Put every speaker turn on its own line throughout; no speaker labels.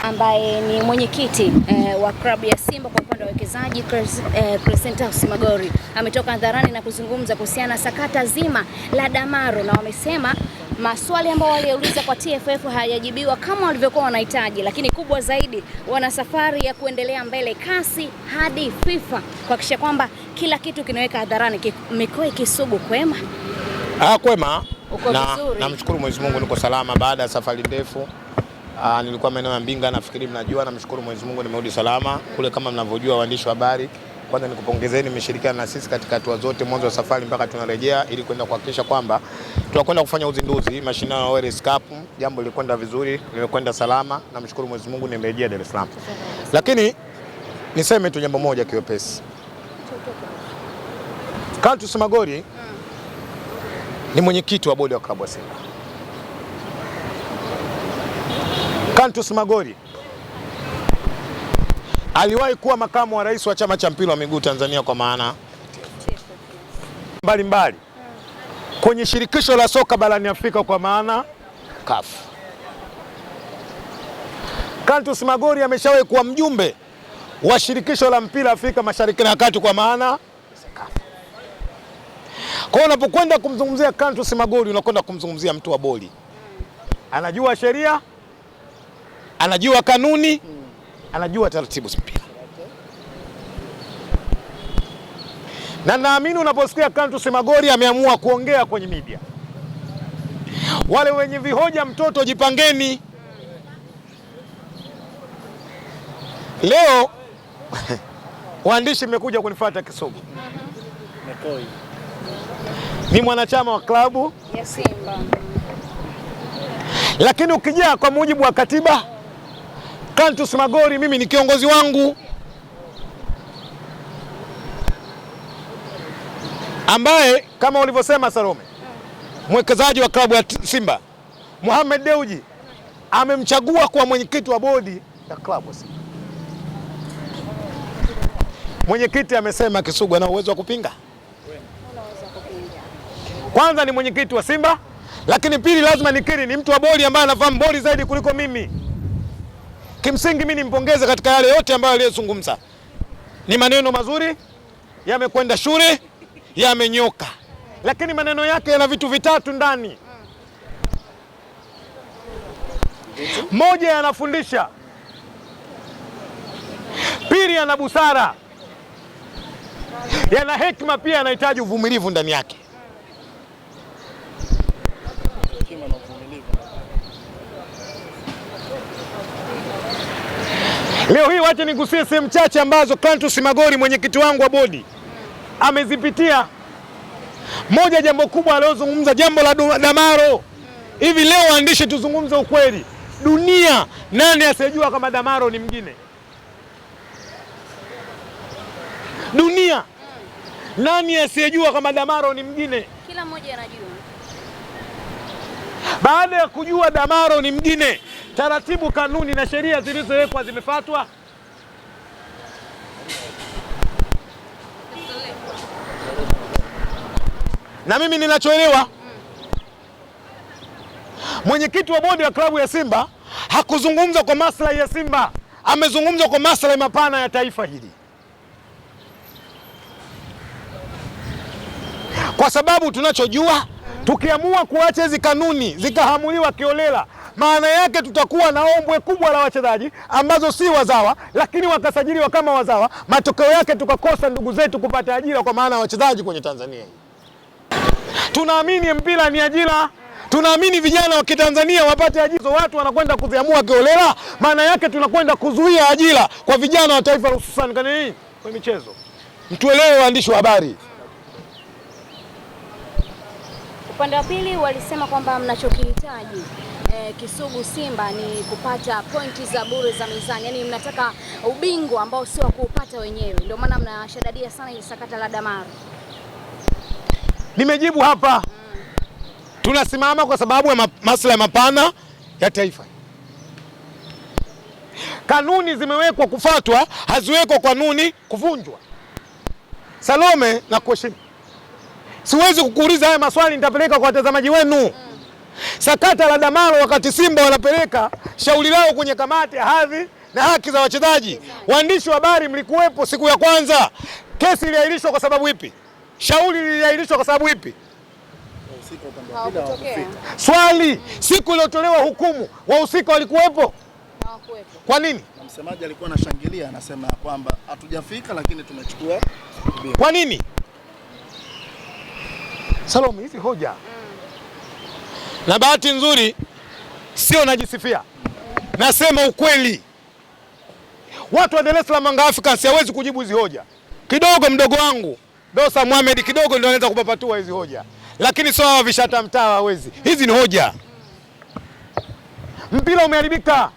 ambaye ni mwenyekiti wa klabu ya Simba kwa upande wa wekezaji, Crescentius Magori ametoka hadharani na kuzungumza kuhusiana na sakata zima la Damaro, na wamesema maswali ambayo waliuliza kwa TFF hayajibiwa kama walivyokuwa wanahitaji, lakini kubwa zaidi wana safari ya kuendelea mbele kasi hadi FIFA kuhakikisha kwamba kila kitu kinaweka hadharani. Mikoa Kisugu kwema?
Kwema. Namshukuru Mwenyezi Mungu niko salama baada ya safari ndefu. Nilikuwa maeneo ya Mbinga, nafikiri mnajua. Namshukuru Mwenyezi Mungu nimerudi salama kule. Kama mnavyojua waandishi wa habari, kwanza nikupongezeni, mmeshirikiana na sisi katika hatua zote mwanzo wa safari mpaka tunarejea, ili kwenda kuhakikisha kwamba tunakwenda kufanya uzinduzi mashindano ya World Cup. Jambo lilikwenda vizuri, limekwenda salama. Namshukuru Mwenyezi Mungu nimerejea Dar es Salaam. Lakini niseme tu jambo moja kiwepesi. Crescentius Magori ni mwenyekiti wa bodi wa klabu ya Simba. Crescentius Magori aliwahi kuwa makamu wa rais wa chama cha mpira wa miguu Tanzania, kwa maana mbalimbali kwenye shirikisho la soka barani Afrika, kwa maana CAF. Crescentius Magori ameshawahi kuwa mjumbe wa shirikisho la mpira Afrika Mashariki na Kati, kwa maana CAF. Kwa hiyo unapokwenda kumzungumzia Crescentius Magori unakwenda kumzungumzia mtu wa boli. Anajua sheria, anajua kanuni, anajua taratibu za mpira. Na naamini unaposikia Crescentius Magori ameamua kuongea kwenye media, wale wenye vihoja mtoto jipangeni. Leo waandishi mmekuja kunifuata Kisugu. Ni mwanachama wa klabu
ya Simba.
Lakini ukija kwa mujibu wa katiba, Crescentius Magori mimi ni kiongozi wangu ambaye kama ulivyosema Salome, mwekezaji wa klabu ya Simba Mohamed Dewji amemchagua kuwa mwenyekiti wa bodi ya klabu ya Simba. Mwenyekiti amesema Kisugu ana uwezo wa kupinga? Kwanza ni mwenyekiti wa Simba, lakini pili lazima nikiri ni mtu wa bodi ambaye anafahamu bodi zaidi kuliko mimi. Kimsingi mimi nimpongeze katika yale yote ambayo aliyozungumza. Ni maneno mazuri, yamekwenda shule, yamenyoka. Lakini maneno yake yana vitu vitatu ndani. Moja, yanafundisha. Pili, yana busara. Yana hekima, pia yanahitaji uvumilivu ndani yake. Leo hii wacha nigusie sehemu chache ambazo Crescentius Magori mwenyekiti wangu wa bodi amezipitia. Moja, jambo kubwa aliozungumza, jambo la Damaro. Hivi leo waandishi tuzungumze ukweli. Dunia, nani asiyejua kama Damaro ni mgine? Dunia, nani asiyejua kama Damaro ni mgine?
Kila mmoja anajua.
Baada ya kujua Damaro ni mgine, taratibu, kanuni na sheria zilizowekwa zimefuatwa. Na mimi ninachoelewa, mwenyekiti wa bodi wa klabu ya Simba hakuzungumza kwa maslahi ya Simba, amezungumza kwa maslahi mapana ya taifa hili. Kwa sababu tunachojua, tukiamua kuacha hizi kanuni zikahamuliwa kiolela, maana yake tutakuwa na ombwe kubwa la wachezaji ambazo si wazawa, lakini wakasajiliwa kama wazawa. Matokeo yake tukakosa ndugu zetu kupata ajira, kwa maana ya wachezaji kwenye Tanzania hii. Tunaamini mpira ni ajira. Tunaamini vijana wa Kitanzania wapate ajira. Watu wanakwenda kuziamua kiolela, maana yake tunakwenda kuzuia ajira kwa vijana wa taifa, hususan kwenye michezo. Mtuelewe waandishi wa habari.
Upande wa pili walisema kwamba mnachokihitaji Kisugu Simba ni kupata pointi za bure za mizani. Yaani mnataka ubingwa ambao sio kuupata wenyewe. Ndio maana mnashadadia sana ile sakata la Damaro.
Nimejibu hapa. Tunasimama kwa sababu ya maslahi mapana ya taifa. Kanuni zimewekwa kufuatwa, haziwekwa kanuni kuvunjwa. Salome na kuheshimu. Siwezi kukuuliza haya maswali, nitapeleka kwa watazamaji wenu. Sakata la Damaro wakati Simba wanapeleka shauri lao kwenye kamati ya hadhi na haki za wachezaji. Waandishi wa habari mlikuwepo siku ya kwanza. Kesi iliahirishwa kwa sababu ipi? Shauri liliahirishwa kwa sababu ipi? Swali, siku iliyotolewa hukumu wahusika walikuwepo?
Hawakuwepo.
Kwa nini?
Msemaji alikuwa anashangilia, anasema kwamba hatujafika lakini tumechukua.
Kwa nini? Salome, hizi hoja. Na bahati nzuri sio najisifia. Nasema ukweli. Watu wa Dar es Salaam Yanga Africans hawezi kujibu hizi hoja. Kidogo mdogo wangu Dosa Mohamed kidogo ndio anaweza kupapatua hizi hoja. Lakini sio hawa vishata mtaa hawezi. Hizi ni hoja. Mpira umeharibika.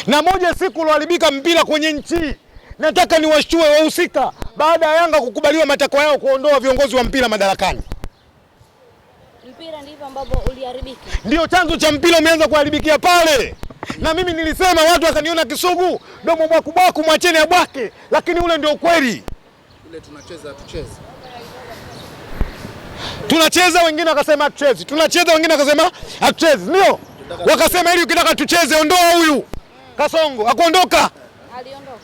Na moja siku uloharibika mpira kwenye nchi. Nataka niwashtue wahusika baada ya Yanga kukubaliwa matakwa yao kuondoa viongozi wa mpira madarakani.
Mpira ndivyo ambapo uliharibika. Ndio
chanzo cha mpira umeanza kuharibikia pale. Na mimi nilisema watu wakaniona kisugu, domo bwaku mwacheni ya bwake, lakini ule ndio ukweli.
Ile tunacheza tucheze.
Tunacheza wengine wakasema hatuchezi. Tunacheza wengine wakasema hatuchezi. Ndio. Wakasema ili ukitaka tucheze ondoa huyu. Kasongo akuondoka.
Aliondoka.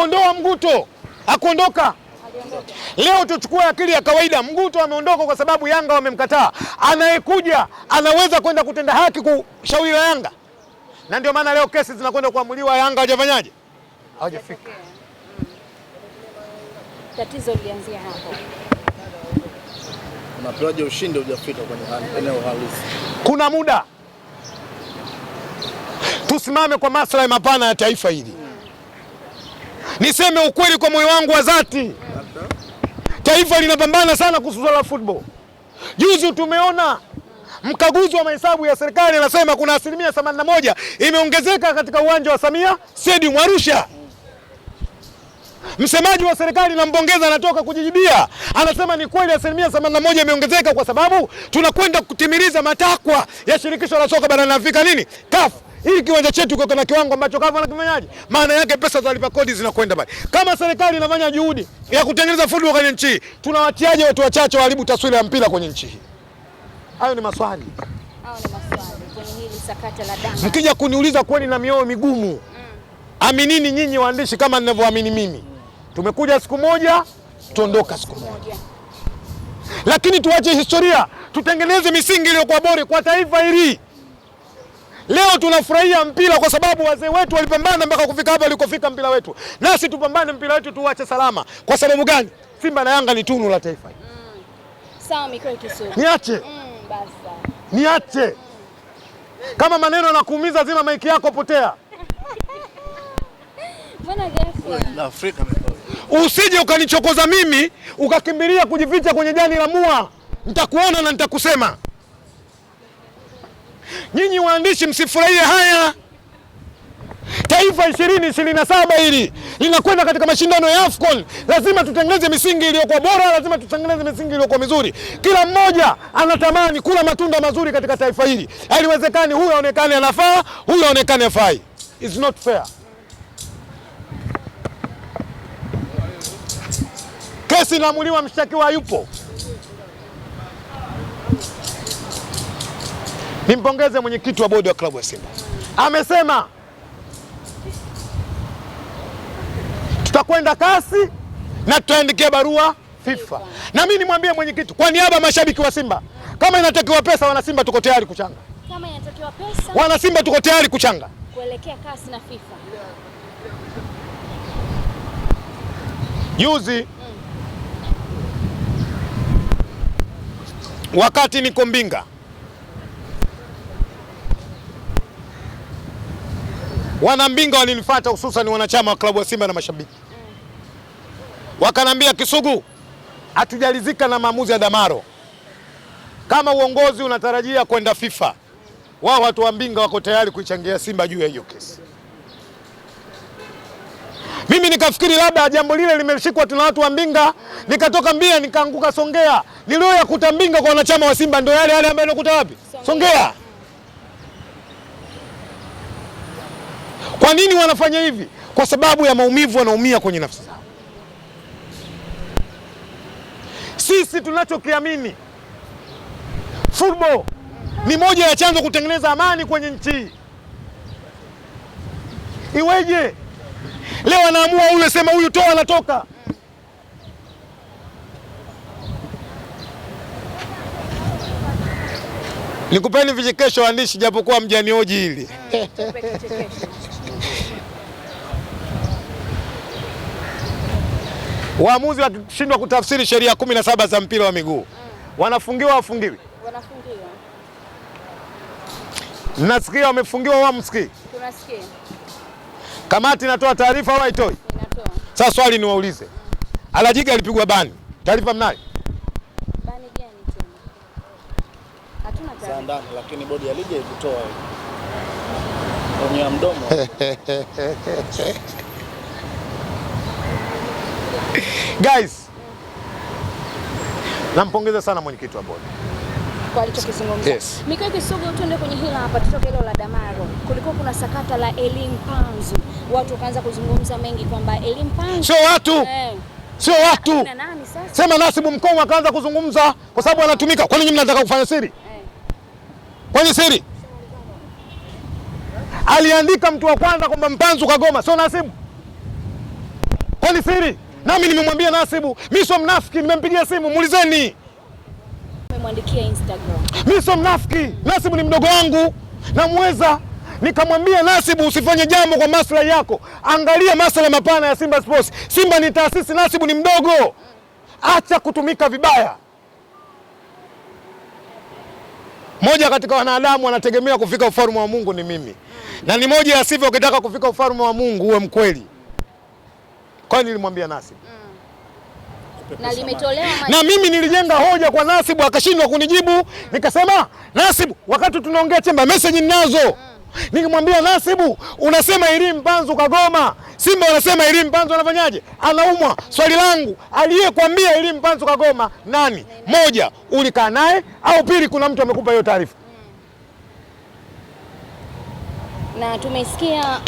Ondoa Mguto. Akuondoka.
Aliondoka.
Leo tuchukue akili ya kawaida. Mguto ameondoka kwa sababu Yanga wamemkataa. Anayekuja anaweza kwenda kutenda haki kushauri la Yanga. Na ndio maana leo kesi zinakwenda kuamuliwa, Yanga hawajafanyaje? Hawajafika.
Tatizo lilianzia hapo.
Unapewaje ushindi hujafika kwenye eneo halisi?
Kuna muda. Tusimame kwa maslahi mapana ya taifa hili. Niseme ukweli kwa moyo wangu wa dhati. Taifa linapambana sana kuhusu swala la football. Juzi tumeona mkaguzi wa mahesabu ya serikali anasema kuna 81% imeongezeka katika uwanja wa Samia Stadium Arusha. Msemaji wa serikali nampongeza anatoka kujijibia. Anasema ni kweli 81% imeongezeka kwa sababu tunakwenda kutimiliza matakwa ya shirikisho la soka barani Afrika nini? CAF. Hii kiwanja chetu kiko na kiwango ambacho CAF wanakifanyaje? Maana yake pesa za lipa kodi zinakwenda pale. Kama serikali inafanya juhudi ya kutengeneza football kwenye nchi, tunawatiaje watu wachache waharibu taswira ya mpira kwenye nchi hii? Hayo ni maswali.
Kwenye hili sakata la Damaro.
Mkija kuniuliza kweli na mioyo migumu. Aminini nyinyi waandishi kama ninavyoamini mimi. Tumekuja siku moja, tuondoka siku moja. Lakini tuache historia, tutengeneze misingi iliyokuwa bora kwa taifa hili. Leo tunafurahia mpira kwa sababu wazee wetu walipambana mpaka kufika hapa walikofika mpira wetu. Nasi tupambane mpira wetu tuache salama. Kwa sababu gani? Simba na Yanga ni tunu la taifa hili.
Sawa Mikoi Kisugu.
Niache.
Basi.
Niache. Kama maneno yanakuumiza zima maiki yako potea.
Mbona ghafla?
Na Afrika
usije ukanichokoza mimi ukakimbilia kujificha kwenye jani la mua. Nitakuona na nitakusema. Nyinyi waandishi msifurahie haya. Taifa 2027 hili linakwenda katika mashindano ya AFCON. Lazima tutengeneze misingi iliyokuwa bora, lazima tutengeneze misingi iliyokuwa mizuri. Kila mmoja anatamani kula matunda mazuri katika taifa hili. Haiwezekani huyu aonekane anafaa, huyu aonekane hafai. It's not fair. Kesi inaamuliwa, mshtakiwa hayupo. Nimpongeze mwenyekiti wa bodi wa klabu ya Simba. Amesema tutakwenda kasi na tutaandikia barua FIFA. Na mimi nimwambie mwenyekiti kwa niaba ya mashabiki wa Simba, kama inatakiwa pesa wana Simba tuko tayari kuchanga.
Kama inatakiwa pesa
wana Simba tuko tayari kuchanga.
Kuelekea kasi na FIFA.
Juzi wakati niko Mbinga, wana Mbinga walinifuata, hususan wanachama wa klabu ya Simba na mashabiki. Wakanambia, Kisugu, hatujalizika na maamuzi ya Damaro. Kama uongozi unatarajia kwenda FIFA, wao watu wa Mbinga wako tayari kuichangia Simba juu ya hiyo kesi. Mimi nikafikiri labda jambo lile limeshikwa tuna watu wa Mbinga, nikatoka mbia nikaanguka Songea. Nilioyakuta Mbinga kwa wanachama wa Simba ndio yale ambayo yanakuta wapi? Songea. Kwa nini wanafanya hivi? Kwa sababu ya maumivu wanaumia kwenye nafsi zao. Sisi tunachokiamini, football ni moja ya chanzo kutengeneza amani kwenye nchi. Iweje leo anaamua ule sema huyu toa anatoka? Nikupeni vichekesho waandishi, japokuwa mjanioji hili. Waamuzi wakishindwa kutafsiri sheria 17 za mpira wa miguu wanafungiwa, wafungiwi?
Wanafungiwa.
Mnasikia wamefungiwa au msikii?
Tunasikia.
Kamati inatoa taarifa au haitoi?
Inatoa.
Sasa swali niwaulize, Alajiga alipigwa bani, taarifa mnayo?
Bani gani tena? Hatuna taarifa.
Ndani, lakini bodi ya ligi ilitoa kwenye mdomo.
Guys, nampongeza sana mwenyekiti wa bodi
kwa alichokizungumza.
Yes.
Mikael Kisugu, tuende kwenye hila hapa, tutoke hilo la Damaro. Kulikuwa kuna sakata la Elie Mpanzu. Watu wakaanza kuzungumza mengi kwamba Elie Mpanzu
sio watu. Sio watu.
Na nani sasa?
Sema Nasibu Mkongwe akaanza kuzungumza kwa sababu anatumika. Kwani nyinyi mnataka kufanya siri? Kwani siri? Aliandika mtu wa kwanza kwamba Mpanzu kagoma, sio Nasibu? Kwani siri? Nami nimemwambia Nasibu, mimi sio mnafiki, nimempigia simu, muulizeni.
Nimemwandikia Instagram.
Mimi sio mnafiki, Nasibu ni mdogo wangu, namweza. Nikamwambia Nasibu, usifanye jambo kwa maslahi yako, angalia maslahi mapana ya Simba Sports. Simba ni taasisi, Nasibu ni mdogo, acha kutumika vibaya. Moja katika wanadamu wanategemea kufika ufalme wa Mungu ni mimi. Na ni moja ya sifa, ukitaka kufika ufalme wa Mungu uwe mkweli. Kwa nini nilimwambia Nasibu?
Na limetolewa
na mimi nilijenga hoja kwa Nasibu akashindwa kunijibu. Nikasema Nasibu, wakati tunaongea chemba message ninazo. Nikimwambia Nasibu, unasema Elie Mpanzu kagoma, Simba wanasema Elie Mpanzu anafanyaje? Anaumwa. Swali langu, aliyekwambia Elie Mpanzu kagoma nani? Moja, ulikaa naye au pili kuna mtu amekupa hiyo taarifa?
Na tumesikia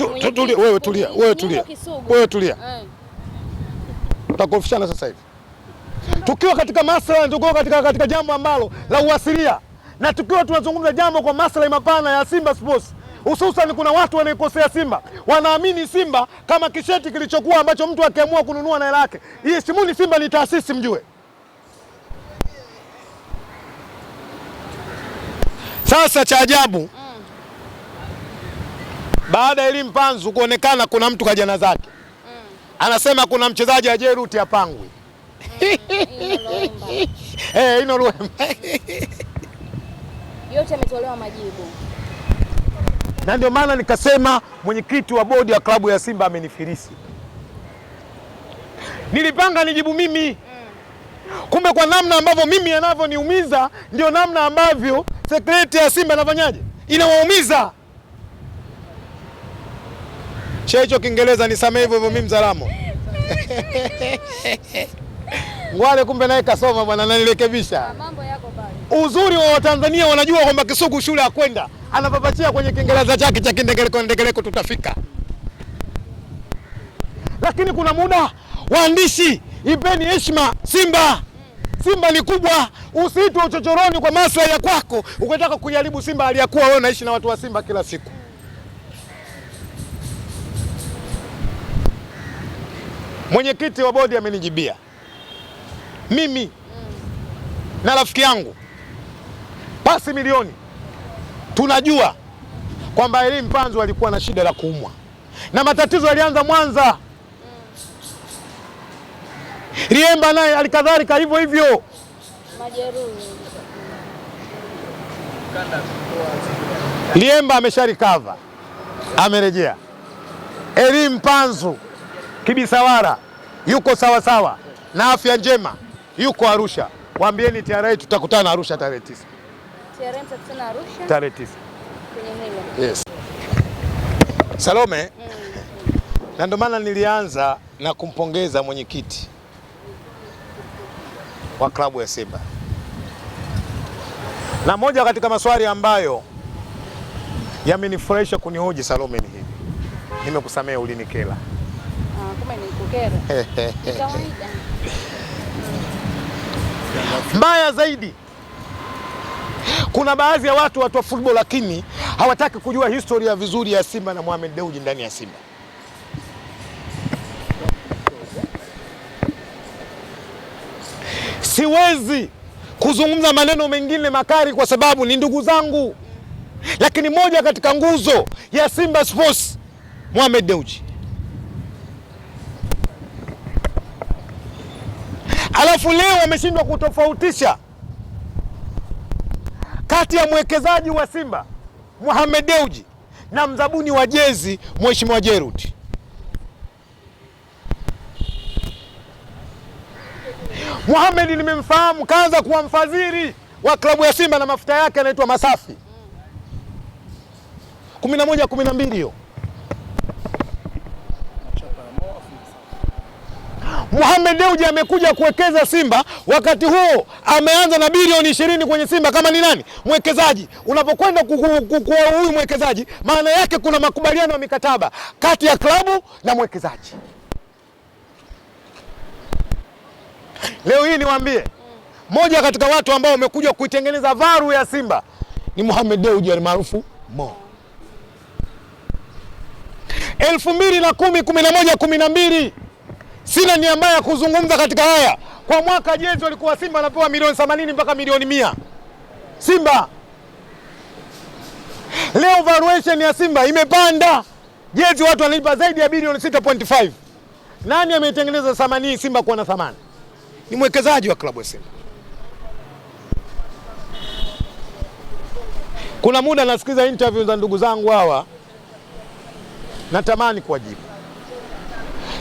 wewe tulia. Tutakofishana sasa hivi. Tukiwa katika maslahi, tukiwa katika jambo ambalo la uasilia, na tukiwa tunazungumza jambo kwa maslahi mapana ya Simba Sports, hususan kuna watu wanaikosea Simba, wanaamini Simba kama kisheti kilichokuwa ambacho mtu akiamua kununua na hela yake. Hii simuni, Simba ni taasisi, mjue. Sasa cha ajabu, baada ya Elie Mpanzu kuonekana kuna mtu kajana zake, anasema kuna mchezaji aje ruti apangwe. Ino Luemba.
Yote ametolewa majibu.
Na ndio maana nikasema mwenyekiti wa bodi ya klabu ya Simba amenifirisi. Nilipanga nijibu mimi. Kumbe kwa namna ambavyo mimi anavyoniumiza ndio namna ambavyo sekretari ya Simba anafanyaje? Inawaumiza. Hicho Kiingereza nisamee hivyo mimi mzalamo. Ngwale kumbe naye kasoma bwana, ananirekebisha.
Mambo yako bali.
Uzuri wa Watanzania wanajua kwamba Kisugu shule ya kwenda, anapapachia kwenye Kiingereza chake cha kindegeleko tutafika. Lakini kuna muda waandishi, ipeni heshima Simba. Simba ni kubwa, usiitwe uchochoroni kwa maslahi ya kwako, ukitaka kujaribu Simba aliyakuwa wewe unaishi na watu wa Simba kila siku. Mwenyekiti wa bodi amenijibia. Mimi na rafiki yangu pasi milioni tunajua kwamba Elie Mpanzu alikuwa na shida la kuumwa na matatizo yalianza Mwanza. Liemba naye alikadhalika hivyo hivyo.
Majeruhi.
Liemba amesharikava, amerejea. Elie Mpanzu kibisawara yuko sawa sawa na afya njema, yuko Arusha. Waambieni TRA tutakutana Arusha tarehe 9.
TRA tutakutana Arusha
tarehe 9.
Kwenye hilo.
Yes. Salome. Na ndio maana nilianza na kumpongeza mwenyekiti wa klabu ya Simba. Na moja katika maswali ambayo yamenifurahisha kunihoji Salome ni hivi. Nimekusamea ulinikela.
Kama ni kukera. Ni kawaida.
Mbaya zaidi, kuna baadhi ya watu wa football lakini hawataki kujua historia vizuri ya Simba na Mohamed Dewji ndani ya Simba. Siwezi kuzungumza maneno mengine makali kwa sababu ni ndugu zangu, lakini moja katika nguzo ya Simba Sports Mohamed Dewji. Alafu leo wameshindwa kutofautisha kati ya mwekezaji wa Simba Mohamed Dewji na mzabuni wa jezi Mheshimiwa Jerut. Mohamed nimemfahamu, kaanza kuwa mfadhili wa klabu ya Simba na mafuta yake yanaitwa Masafi 11-12 hiyo. Mohamed Dewji amekuja kuwekeza Simba, wakati huo ameanza na bilioni 20 kwenye Simba kama ni nani? Mwekezaji. Unapokwenda kwa huyu mwekezaji, maana yake kuna makubaliano ya mikataba kati ya klabu na mwekezaji. Leo hii niwaambie, moja katika watu ambao wamekuja kuitengeneza varu ya Simba ni Mohamed Dewji almaarufu Mo. 2010, 11, 12 sina nia mbaya kuzungumza katika haya. Kwa mwaka jezi walikuwa Simba anapewa milioni 80 mpaka milioni 100. Simba. Leo valuation ya Simba imepanda. Jezi watu wanalipa zaidi ya bilioni 6.5. Nani ameitengeneza thamani Simba kuwa na thamani? Ni mwekezaji wa klabu ya Simba. Kuna muda nasikiza interview za ndugu zangu hawa, natamani kuwajibu,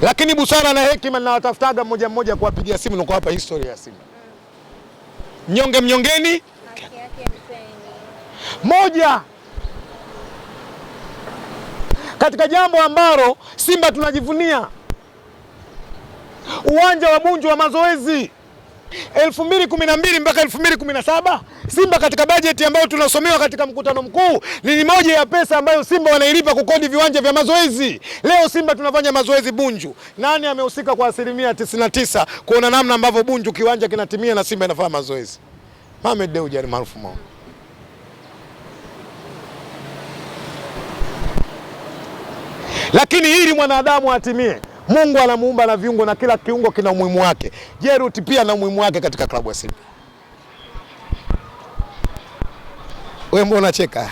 lakini busara na hekima ninawatafutaga mmoja mmoja kuwapigia simu na kuwapa historia ya Simba. Mnyonge mnyongeni moja katika jambo ambalo Simba tunajivunia, uwanja wa Bunju wa mazoezi 2012 mpaka 2017. Simba katika bajeti ambayo tunasomewa katika mkutano mkuu ni moja ya pesa ambayo Simba wanailipa kukodi viwanja vya mazoezi. Leo Simba tunafanya mazoezi Bunju. Nani amehusika kwa 99% kuona namna ambavyo Bunju kiwanja kinatimia na Simba inafanya mazoezi? Mohamed Dewji maarufu Mo. Lakini ili mwanadamu atimie, Mungu anamuumba na viungo na kila kiungo kina umuhimu wake. Jerut pia na umuhimu wake katika klabu ya Simba. Wewe mbona unacheka?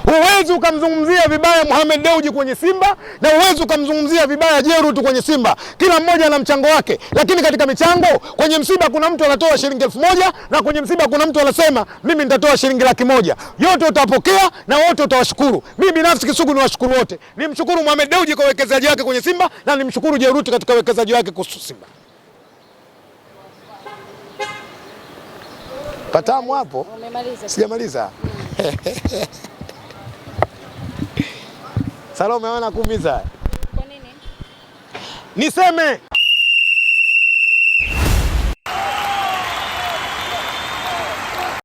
Huwezi ukamzungumzia vibaya Mohamed Dewji kwenye Simba na huwezi ukamzungumzia vibaya Jerut kwenye Simba. Kila mmoja ana mchango wake, lakini katika michango, kwenye msiba kuna mtu anatoa shilingi 1000 na kwenye msiba kuna mtu anasema mimi nitatoa shilingi 100,000. Yote utapokea na wote utawashukuru. Mimi binafsi Kisugu ni washukuru wote. Nimshukuru Mohamed Dewji kwa uwekezaji wake kwenye Simba na nimshukuru Jerut katika uwekezaji wake kuhusu Simba. Patamu hapo? Umemaliza? Sijamaliza. Salome, umeona kuumiza? Kwa nini? Niseme